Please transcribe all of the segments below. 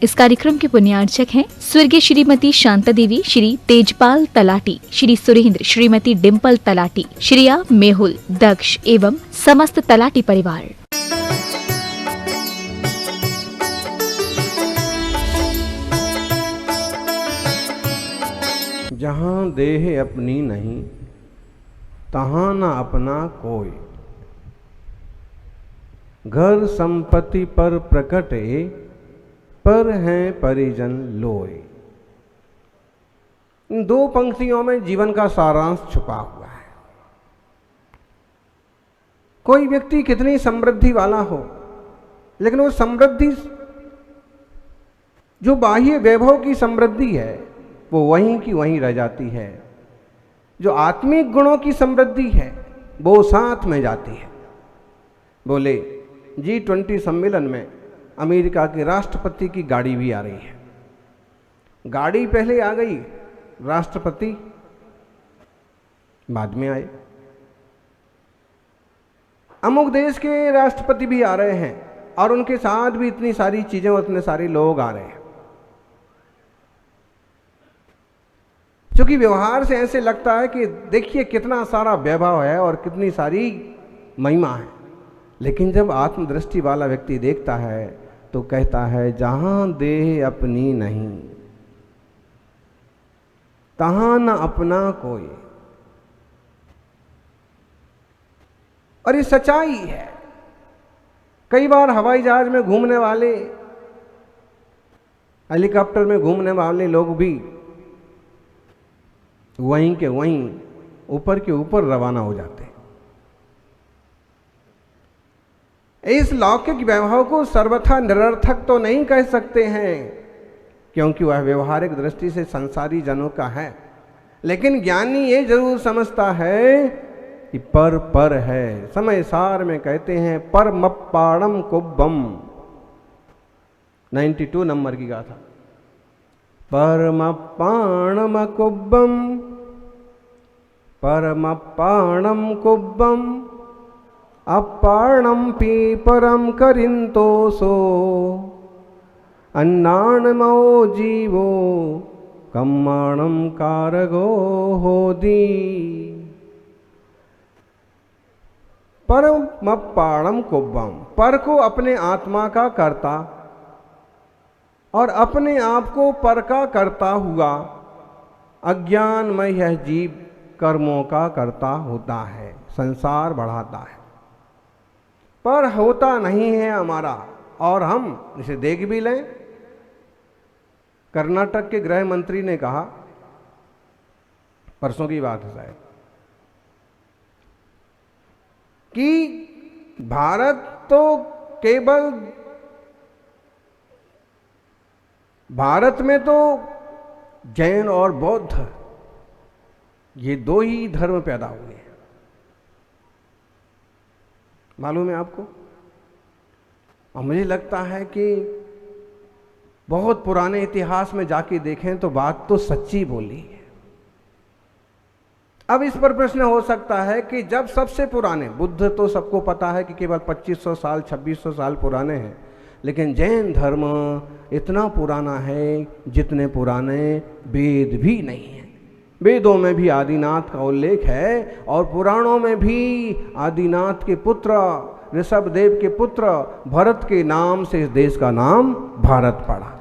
इस कार्यक्रम के पुण्यार्चक हैं स्वर्गीय श्रीमती शांता देवी, श्री तेजपाल तलाटी, श्री सुरेंद्र, श्रीमती डिम्पल तलाटी, श्रीया मेहुल, दक्ष एवं समस्त तलाटी परिवार। जहाँ देह अपनी नहीं तहाँ न अपना कोई, घर संपत्ति पर प्रकटे पर हैं परिजन लोय। इन दो पंक्तियों में जीवन का सारांश छुपा हुआ है। कोई व्यक्ति कितनी समृद्धि वाला हो, लेकिन वो समृद्धि जो बाह्य वैभव की समृद्धि है वो वहीं की वहीं रह जाती है। जो आत्मिक गुणों की समृद्धि है वो साथ में जाती है। बोले G20 सम्मेलन में अमेरिका के राष्ट्रपति की गाड़ी भी आ रही है। गाड़ी पहले आ गई, राष्ट्रपति बाद में आए। अमुक देश के राष्ट्रपति भी आ रहे हैं और उनके साथ भी इतनी सारी चीजें और इतने सारे लोग आ रहे हैं। क्योंकि व्यवहार से ऐसे लगता है कि देखिए कितना सारा वैभव है और कितनी सारी महिमा है, लेकिन जब आत्मदृष्टि वाला व्यक्ति देखता है तो कहता है जहां देह अपनी नहीं तहां न अपना कोई। और ये सच्चाई है। कई बार हवाई जहाज में घूमने वाले, हेलीकॉप्टर में घूमने वाले लोग भी वहीं के वहीं ऊपर के ऊपर रवाना हो जाते हैं। इस लौकिक वैभव को सर्वथा निरर्थक तो नहीं कह सकते हैं, क्योंकि वह व्यवहारिक दृष्टि से संसारी जनों का है, लेकिन ज्ञानी ये जरूर समझता है कि पर है। समय सार में कहते हैं परमप्पाणम कुब्बम, 92 नंबर की गाथा। परमप्पाणम कुब्बम, परमप्पाणम कुब्बम, अप्पाणम पीपरम करिंतोसो, अन्नाणमो जीवो कम्माणम कारगो होदी। परमप्पाणम कुब्बम, पर को अपने आत्मा का कर्ता और अपने आप को पर का करता हुआ अज्ञानमय यह जीव कर्मों का करता होता है, संसार बढ़ाता है, पर होता नहीं है हमारा। और हम इसे देख भी लें। कर्नाटक के गृह मंत्री ने कहा, परसों की बात है शायद, कि भारत तो केवल, भारत में तो जैन और बौद्ध ये दो ही धर्म पैदा हुए हैं। मालूम है आपको? और मुझे लगता है कि बहुत पुराने इतिहास में जाके देखें तो बात तो सच्ची बोली है। अब इस पर प्रश्न हो सकता है कि जब सबसे पुराने, बुद्ध तो सबको पता है कि केवल 2500 साल 2600 साल पुराने हैं, लेकिन जैन धर्म इतना पुराना है जितने पुराने वेद भी नहीं हैं। वेदों में भी आदिनाथ का उल्लेख है और पुराणों में भी आदिनाथ के पुत्र ऋषभदेव के पुत्र भरत के नाम से इस देश का नाम भारत पड़ा।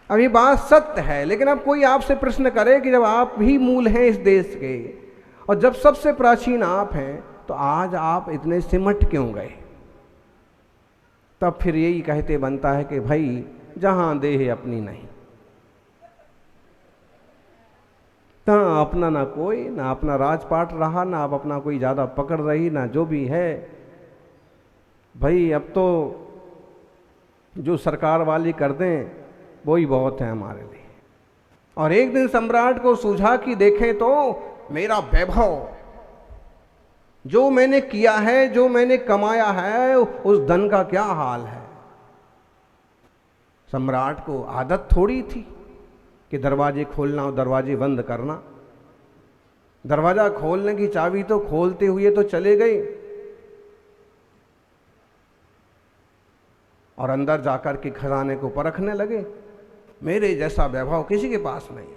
अब ये बात सत्य है, लेकिन अब कोई आपसे प्रश्न करे कि जब आप ही मूल हैं इस देश के और जब सबसे प्राचीन आप हैं, तो आज आप इतने सिमट क्यों गए? तब फिर यही कहते बनता है कि भाई जहां देह अपनी नहीं तहाँ अपना ना कोई, ना अपना राजपाट रहा, ना अब अपना कोई ज़्यादा पकड़ रही, ना जो भी है। भाई अब तो जो सरकार वाली कर दें वो ही बहुत है हमारे लिए। और एक दिन सम्राट को सूझा कि देखें तो मेरा वैभव, जो मैंने किया है, जो मैंने कमाया है, उस धन का क्या हाल है। सम्राट को आदत थोड़ी थी कि दरवाजे खोलना और दरवाजे बंद करना। दरवाजा खोलने की चाबी तो खोलते हुए तो चले गए और अंदर जाकर के खजाने को परखने लगे। मेरे जैसा वैभव किसी के पास नहीं,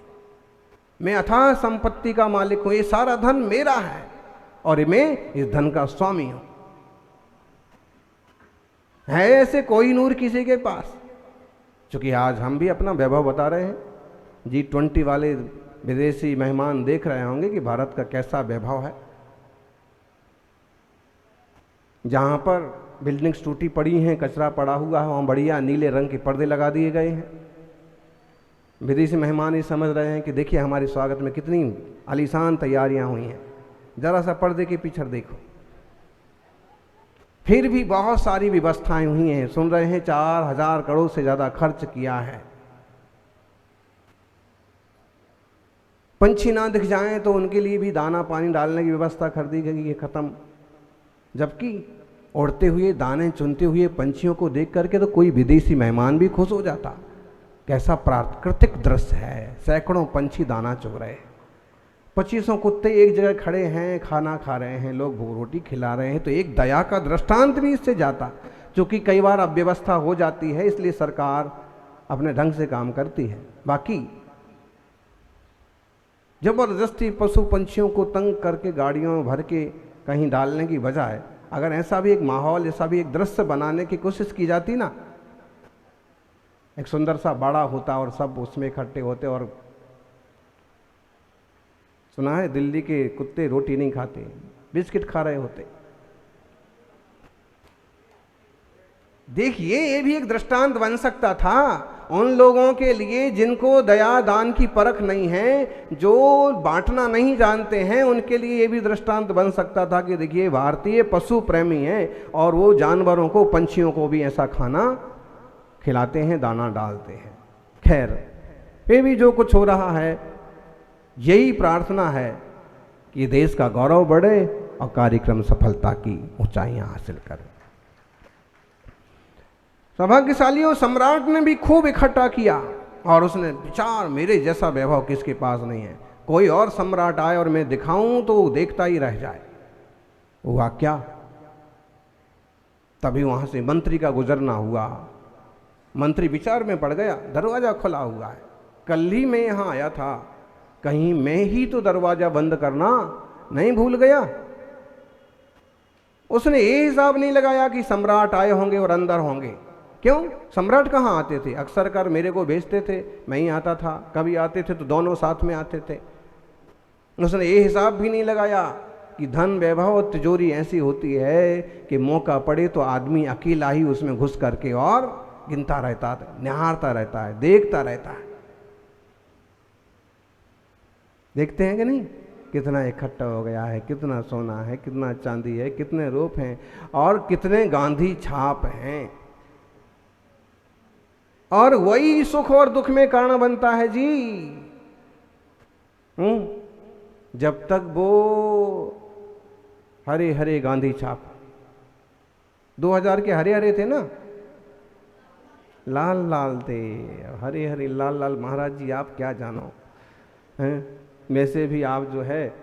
मैं अथाह संपत्ति का मालिक हूं, ये सारा धन मेरा है और मैं इस धन का स्वामी हूं। है ऐसे कोई नूर किसी के पास? क्योंकि आज हम भी अपना वैभव बता रहे हैं, G20 वाले विदेशी मेहमान देख रहे होंगे कि भारत का कैसा वैभव है। जहां पर बिल्डिंग्स टूटी पड़ी हैं, कचरा पड़ा हुआ है, वहां बढ़िया नीले रंग के पर्दे लगा दिए गए हैं। विदेशी मेहमान ये समझ रहे हैं कि देखिए हमारे स्वागत में कितनी आलीशान तैयारियां हुई हैं, जरा सा पर्दे के पीछे देखो। फिर भी बहुत सारी व्यवस्थाएं हुई हैं। सुन रहे हैं 4,000 करोड़ से ज्यादा खर्च किया है। पंछी ना दिख जाएं तो उनके लिए भी दाना पानी डालने की व्यवस्था कर दी गई है, खत्म। जबकि उड़ते हुए दाने चुनते हुए पंछियों को देख करके तो कोई विदेशी मेहमान भी खुश हो जाता। कैसा प्राकृतिक दृश्य है, सैकड़ों पंछी दाना चुग रहे हैं, 2500 कुत्ते एक जगह खड़े हैं, खाना खा रहे हैं, लोग रोटी खिला रहे हैं। तो एक दया का दृष्टांत भी इससे जाता, क्योंकि कई बार अव्यवस्था हो जाती है, इसलिए सरकार अपने ढंग से काम करती है। बाकी जबरदस्ती पशु पंछियों को तंग करके गाड़ियों में भर के कहीं डालने की बजाय अगर ऐसा भी एक माहौल, ऐसा भी एक दृश्य बनाने की कोशिश की जाती ना, एक सुंदर सा बाड़ा होता और सब उसमें इकट्ठे होते। और सुना है दिल्ली के कुत्ते रोटी नहीं खाते, बिस्किट खा रहे होते। देखिए ये भी एक दृष्टांत बन सकता था उन लोगों के लिए जिनको दया दान की परख नहीं है, जो बांटना नहीं जानते हैं, उनके लिए ये भी दृष्टांत बन सकता था कि देखिए भारतीय पशु प्रेमी हैं और वो जानवरों को, पंछियों को भी ऐसा खाना खिलाते हैं, दाना डालते हैं। खैर, फिर भी जो कुछ हो रहा है, यही प्रार्थना है कि देश का गौरव बढ़े और कार्यक्रम सफलता की ऊंचाइयां हासिल करे। सौभाग्यशालियों, सम्राट ने भी खूब इकट्ठा किया और उसने विचार, मेरे जैसा वैभव किसके पास नहीं है, कोई और सम्राट आए और मैं दिखाऊं तो वो देखता ही रह जाए। हुआ क्या, तभी वहां से मंत्री का गुजरना हुआ। मंत्री विचार में पड़ गया, दरवाजा खुला हुआ है, कल ही मैं यहां आया था, कहीं मैं ही तो दरवाजा बंद करना नहीं भूल गया। उसने ये हिसाब नहीं लगाया कि सम्राट आए होंगे और अंदर होंगे। क्यों, सम्राट कहाँ आते थे? अक्सर कर मेरे को भेजते थे, मैं ही आता था, कभी आते थे तो दोनों साथ में आते थे। उसने ये हिसाब भी नहीं लगाया कि धन वैभव और तिजोरी ऐसी होती है कि मौका पड़े तो आदमी अकेला ही उसमें घुस करके और गिनता रहता है, निहारता रहता है, देखता रहता है। देखते हैं कि नहीं, कितना इकट्ठा हो गया है, कितना सोना है, कितना चांदी है, कितने रूप हैं और कितने गांधी छाप हैं। और वही सुख और दुख में कारण बनता है जी। जब तक वो हरे हरे गांधी छाप, 2000 के हरे हरे थे ना, लाल लाल थे, हरे हरे लाल लाल। महाराज जी आप क्या जानो हैं, वैसे भी आप जो है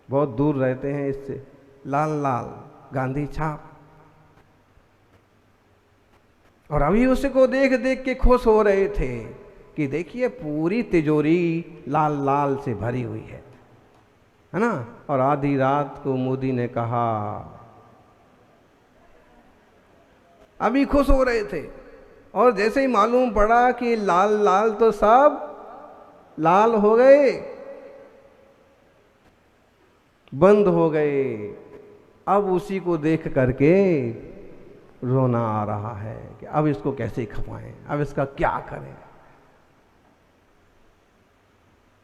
बहुत दूर रहते हैं इससे। लाल लाल गांधी छाप, और अभी उसको देख देख के खुश हो रहे थे कि देखिए पूरी तिजोरी लाल लाल से भरी हुई है ना। और आधी रात को मोदी ने कहा, अभी खुश हो रहे थे और जैसे ही मालूम पड़ा कि लाल लाल तो सब लाल हो गए, बंद हो गए। अब उसी को देख करके रोना आ रहा है कि अब इसको कैसे खपाएं, अब इसका क्या करें।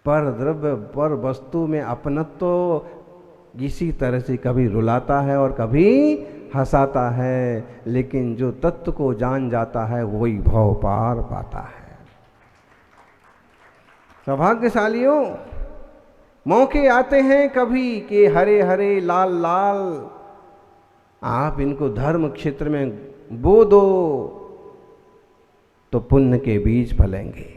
पर द्रव्य पर वस्तु में अपनत्व तो इसी तरह से कभी रुलाता है और कभी हंसाता है, लेकिन जो तत्व को जान जाता है वही भव पार पाता है। सौभाग्यशालियों, मौके आते हैं कभी कि हरे हरे लाल लाल, आप इनको धर्म क्षेत्र में बो दो तो पुण्य के बीज फलेंगे,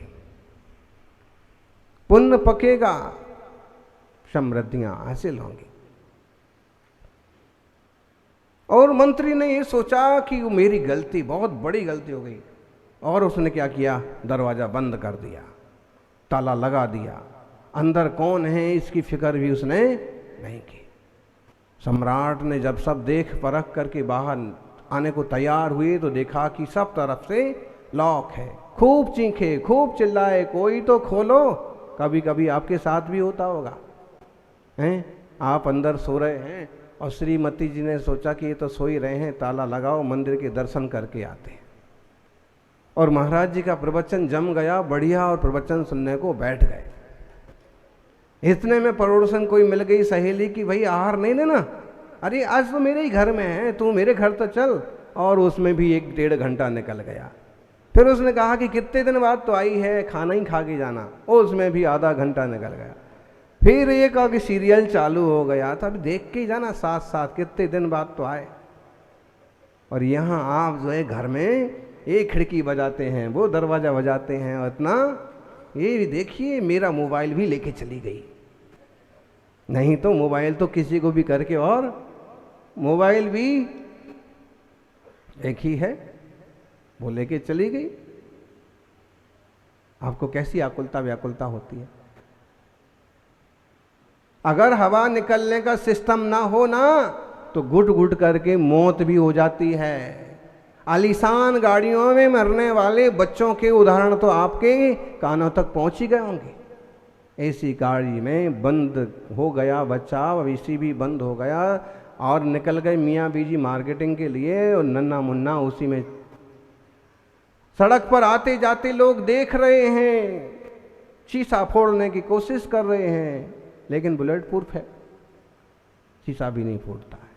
पुण्य पकेगा, समृद्धियां हासिल होंगी। और मंत्री ने ये सोचा कि वो मेरी गलती, बहुत बड़ी गलती हो गई, और उसने क्या किया, दरवाज़ा बंद कर दिया, ताला लगा दिया, अंदर कौन है इसकी फिक्र भी उसने नहीं की। सम्राट ने जब सब देख परख करके बाहर आने को तैयार हुए तो देखा कि सब तरफ से लॉक है। खूब चीखे, खूब चिल्लाए, कोई तो खोलो। कभी कभी आपके साथ भी होता होगा, हैं, आप अंदर सो रहे हैं और श्रीमती जी ने सोचा कि ये तो सो ही रहे हैं, ताला लगाओ, मंदिर के दर्शन करके आते हैं। और महाराज जी का प्रवचन जम गया बढ़िया, और प्रवचन सुनने को बैठ गए। इतने में पड़ोसन कोई मिल गई सहेली की, भाई आहार नहीं लेना, अरे आज तो मेरे ही घर में है, तू मेरे घर तो चल। और उसमें भी 1-1.5 घंटा निकल गया। फिर उसने कहा कि कितने दिन बाद तो आई है, खाना ही खा के जाना, और उसमें भी आधा घंटा निकल गया। फिर ये कहा कि सीरियल चालू हो गया था, अभी देख के ही जाना साथ साथ, कितने दिन बाद तो आए। और यहाँ आप जो है घर में एक खिड़की बजाते हैं, वो दरवाज़ा बजाते हैं, और इतना ये भी देखिए मेरा मोबाइल भी लेके चली गई। नहीं तो मोबाइल तो किसी को भी करके, और मोबाइल भी एक ही है, वो लेके चली गई। आपको कैसी आकुलता व्याकुलता होती है। अगर हवा निकलने का सिस्टम ना हो ना तो घुट घुट करके मौत भी हो जाती है। आलीशान गाड़ियों में मरने वाले बच्चों के उदाहरण तो आपके कानों तक पहुंच ही गए होंगे। ऐसी गाड़ी में बंद हो गया बच्चा, एसी भी बंद हो गया, और निकल गए मियाँ बीजी मार्केटिंग के लिए, और नन्ना मुन्ना उसी में। सड़क पर आते जाते लोग देख रहे हैं, शीशा फोड़ने की कोशिश कर रहे हैं, लेकिन बुलेट प्रूफ है, शीशा भी नहीं फूटता है।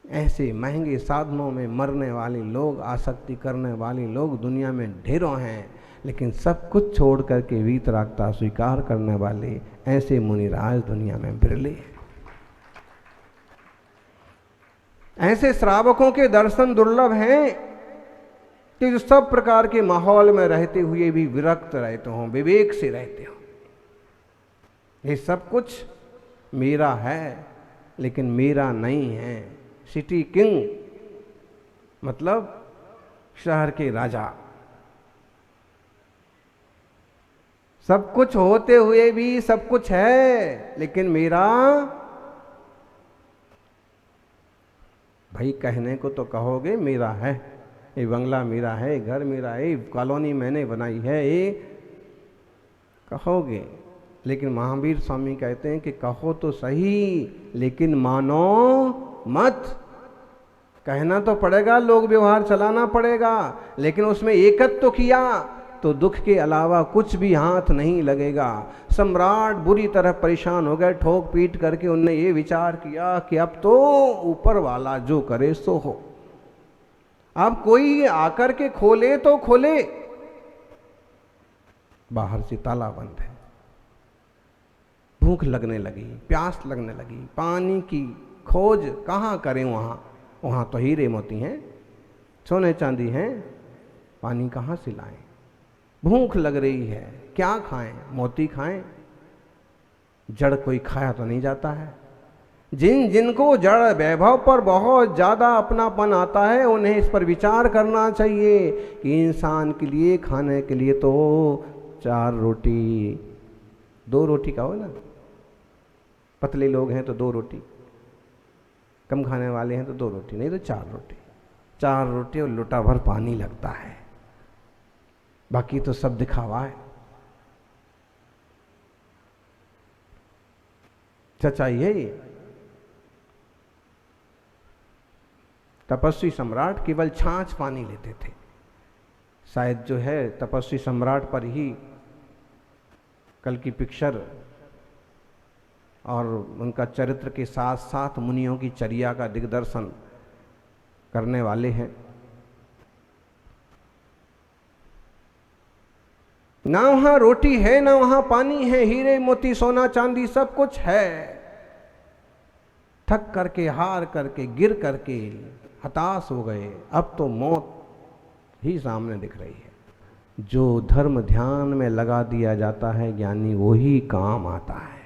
ऐसे महंगे साधनों में मरने वाले लोग, आसक्ति करने वाले लोग दुनिया में ढेरों हैं, लेकिन सब कुछ छोड़ करके वीतरागता स्वीकार करने वाले ऐसे मुनिराज दुनिया में बिरले हैं। ऐसे श्रावकों के दर्शन दुर्लभ हैं कि जो सब प्रकार के माहौल में रहते हुए भी विरक्त रहते हों, विवेक से रहते हों। ये सब कुछ मेरा है लेकिन मेरा नहीं है। सिटी किंग मतलब शहर के राजा, सब कुछ होते हुए भी सब कुछ है लेकिन मेरा, भाई कहने को तो कहोगे मेरा है, ये बंगला मेरा है, घर मेरा है, कॉलोनी मैंने बनाई है, ये कहोगे। लेकिन महावीर स्वामी कहते हैं कि कहो तो सही लेकिन मानो मत। कहना तो पड़ेगा, लोग व्यवहार चलाना पड़ेगा, लेकिन उसमें एकत्व तो किया तो दुख के अलावा कुछ भी हाथ नहीं लगेगा। सम्राट बुरी तरह परेशान हो गए, ठोक पीट करके उनने ये विचार किया कि अब तो ऊपर वाला जो करे सो हो। अब कोई आकर के खोले तो खोले, बाहर से ताला बंद है। भूख लगने लगी, प्यास लगने लगी, पानी की खोज कहाँ करें। वहाँ तो हीरे मोती हैं, सोने चांदी हैं, पानी कहाँ से लाएं। भूख लग रही है, क्या खाएं, मोती खाएं, जड़ कोई खाया तो नहीं जाता है। जिनको जड़ वैभव पर बहुत ज़्यादा अपनापन आता है उन्हें इस पर विचार करना चाहिए कि इंसान के लिए खाने के लिए तो 4 रोटी, 2 रोटी का हो ना, पतले लोग हैं तो 2 रोटी, कम खाने वाले हैं तो 2 रोटी, नहीं तो 4 रोटी। 4 रोटी और लोटा भर पानी लगता है, बाकी तो सब दिखावा है। सच्चाई है ये। तपस्वी सम्राट केवल छाछ पानी लेते थे। शायद जो है तपस्वी सम्राट पर ही कल की पिक्चर और उनका चरित्र के साथ साथ मुनियों की चर्या का दिग्दर्शन करने वाले हैं। ना वहां रोटी है ना वहां पानी है, हीरे मोती सोना चांदी सब कुछ है। थक करके, हार करके, गिर करके हताश हो गए। अब तो मौत ही सामने दिख रही है। जो धर्म ध्यान में लगा दिया जाता है ज्ञानी, वही काम आता है।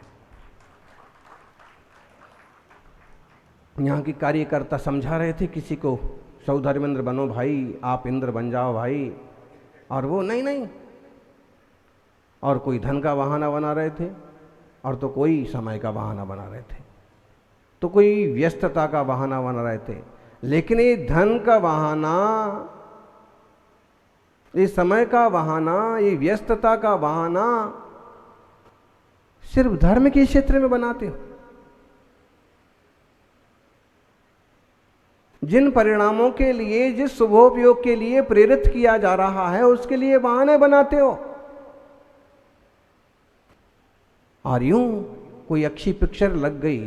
यहाँ की कार्यकर्ता समझा रहे थे किसी को, सौधर्मेंद्र बनो भाई, आप इंद्र बन जाओ भाई, और वो नहीं नहीं, और कोई धन का बहाना बना रहे थे, और तो कोई समय का बहाना बना रहे थे, तो कोई व्यस्तता का बहाना बना रहे थे। लेकिन ये धन का बहाना, ये समय का बहाना, ये व्यस्तता का बहाना सिर्फ धर्म के क्षेत्र में बनाते हो। जिन परिणामों के लिए, जिस शुभोपयोग के लिए प्रेरित किया जा रहा है, उसके लिए बहाने बनाते हो। और यूं कोई अच्छी पिक्चर लग गई,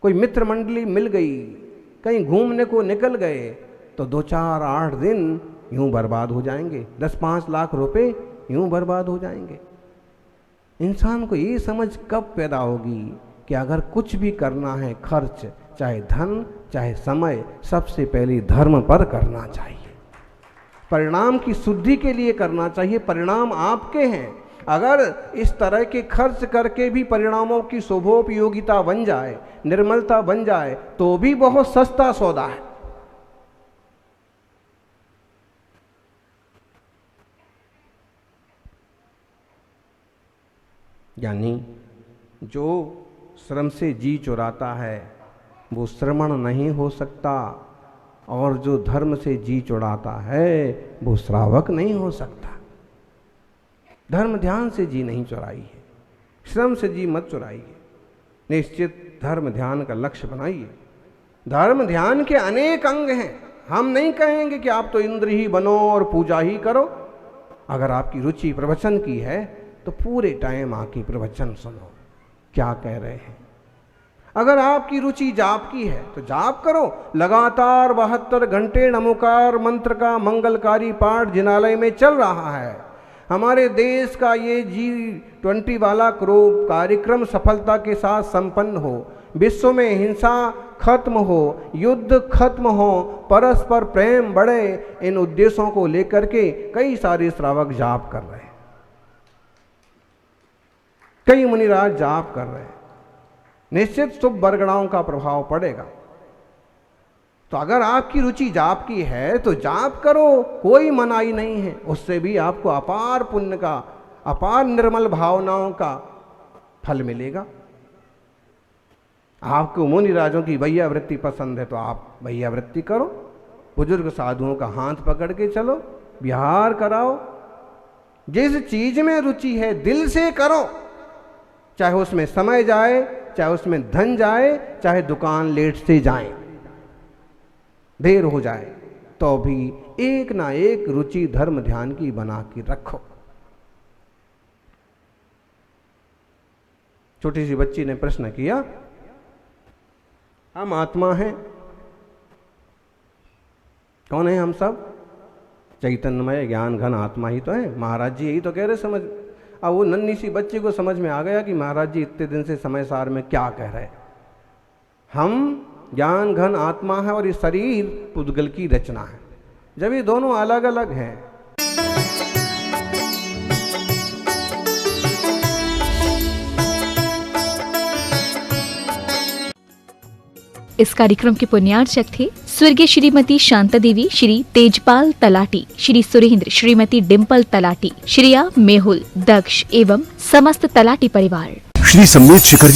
कोई मित्र मंडली मिल गई, कहीं घूमने को निकल गए, तो 2, 4, 8 दिन यूं बर्बाद हो जाएंगे, 10-5 लाख रुपए यूं बर्बाद हो जाएंगे। इंसान को ये समझ कब पैदा होगी कि अगर कुछ भी करना है खर्च, चाहे धन चाहे समय, सबसे पहले धर्म पर करना चाहिए, परिणाम की शुद्धि के लिए करना चाहिए। परिणाम आपके हैं। अगर इस तरह के खर्च करके भी परिणामों की शुभोपयोगिता बन जाए, निर्मलता बन जाए, तो भी बहुत सस्ता सौदा है। यानी जो श्रम से जी चुराता है वो श्रमण नहीं हो सकता, और जो धर्म से जी चुराता है वो श्रावक नहीं हो सकता। धर्म ध्यान से जी नहीं चुराइए, श्रम से जी मत चुराइए। निश्चित धर्म ध्यान का लक्ष्य बनाइए। धर्म ध्यान के अनेक अंग हैं। हम नहीं कहेंगे कि आप तो इंद्र ही बनो और पूजा ही करो। अगर आपकी रुचि प्रवचन की है तो पूरे टाइम आके प्रवचन सुनो, क्या कह रहे हैं। अगर आपकी रुचि जाप की है तो जाप करो, लगातार 72 घंटे नमोकार मंत्र का मंगलकारी पाठ जिनालय में चल रहा है। हमारे देश का ये G20 वाला कार्यक्रम सफलता के साथ संपन्न हो, विश्व में हिंसा खत्म हो, युद्ध खत्म हो, परस्पर प्रेम बढ़े, इन उद्देश्यों को लेकर के कई सारे श्रावक जाप कर रहे हैं, कई मुनिराज जाप कर रहे हैं। निश्चित शुभ बरगणाओं का प्रभाव पड़ेगा। तो अगर आपकी रुचि जाप की है तो जाप करो, कोई मनाही नहीं है। उससे भी आपको अपार पुण्य का, अपार निर्मल भावनाओं का फल मिलेगा। आपको मुनिराजों की भैया वृत्ति पसंद है तो आप भैया वृत्ति करो, बुजुर्ग साधुओं का हाथ पकड़ के चलो, विहार कराओ। जिस चीज में रुचि है दिल से करो, चाहे उसमें समय जाए, चाहे उसमें धन जाए, चाहे दुकान लेट से जाए, देर हो जाए, तो भी एक ना एक रुचि धर्म ध्यान की बना के रखो। छोटी सी बच्ची ने प्रश्न किया, हम आत्मा हैं, कौन है हम सब? चैतन्यमय ज्ञान घन आत्मा ही तो है। महाराज जी यही तो कह रहे समझ। अब वो नन्ही सी बच्ची को समझ में आ गया कि महाराज जी इतने दिन से समय सार में क्या कह रहे। हम ज्ञान घन आत्मा है और ये शरीर पुद्गल की रचना है। जब ये दोनों अलग अलग हैं, इस कार्यक्रम के पुण्यार्चक थे स्वर्गीय श्रीमती शांता देवी, श्री तेजपाल तलाटी, श्री सुरेंद्र, श्रीमती डिम्पल तलाटी, श्रीया मेहुल, दक्ष एवं समस्त तलाटी परिवार। श्री सम्मेत शिखर जी